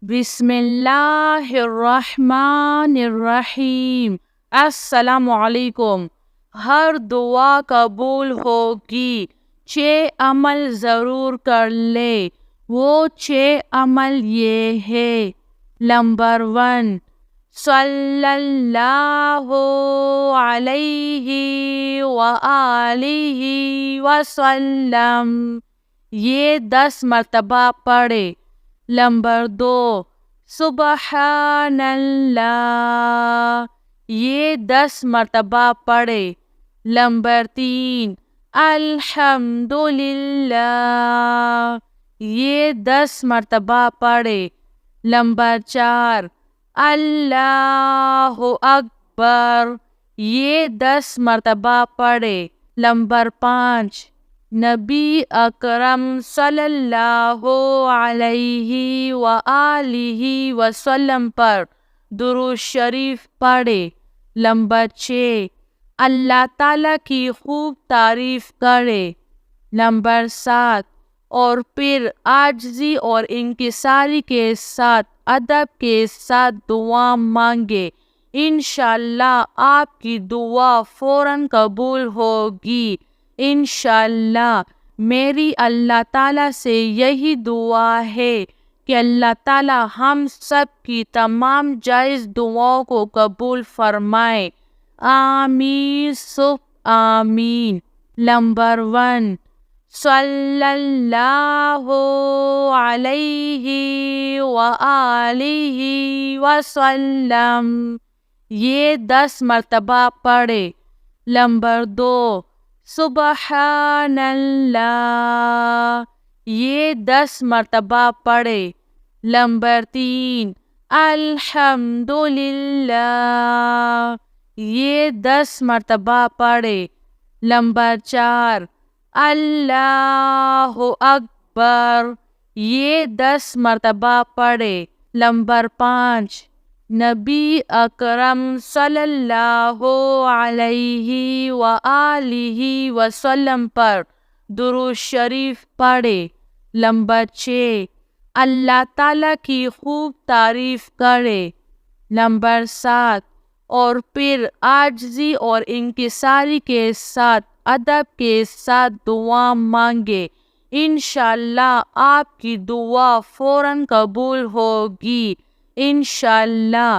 بسم اللہ الرحمن الرحیم۔ السلام علیکم۔ ہر دعا قبول ہوگی، 6 عمل ضرور کر لے۔ وہ 6 عمل یہ ہے۔ نمبر 1، صلی اللہ علیہ وآلہ وسلم، یہ 10 مرتبہ پڑھے۔ نمبر 2، سبحان اللہ، یہ 10 مرتبہ پڑھے۔ نمبر 3، الحمد للہ، یہ 10 مرتبہ پڑھے۔ نمبر 4، اللہ اکبر، یہ 10 مرتبہ پڑھے۔ نمبر 5، نبی اکرم صلی اللہ علیہ وآلہ وسلم پر درود شریف پڑھے۔ نمبر 6، اللہ تعالیٰ کی خوب تعریف کرے۔ نمبر 7، اور پھر عاجزی اور انکساری کے ساتھ ادب کے ساتھ دعا مانگے، انشاءاللہ آپ کی دعا فوراً قبول ہوگی۔ انشاءاللہ میری اللہ تعالیٰ سے یہی دعا ہے کہ اللہ تعالیٰ ہم سب کی تمام جائز دعاؤں کو قبول فرمائے۔ آمین ثم آمین۔ نمبر 1، صلی اللہ علیہ وآلہ وسلم، یہ 10 مرتبہ پڑھے۔ نمبر 2، سبحان اللہ، یہ 10 مرتبہ پڑھے۔ نمبر 3، الحمد للہ، یہ 10 مرتبہ پڑھے۔ نمبر 4، اللہ اکبر، یہ 10 مرتبہ پڑھے۔ نمبر 5، نبی اکرم صلی اللہ علیہ وآلہ وسلم پر درود شریف پڑھے۔ نمبر 6، اللہ تعالیٰ کی خوب تعریف کرے۔ نمبر 7، اور پھر عاجزی اور انکساری کے ساتھ ادب کے ساتھ دعا مانگے، انشاءاللہ آپ کی دعا فوراً قبول ہوگی۔ انشاءاللہ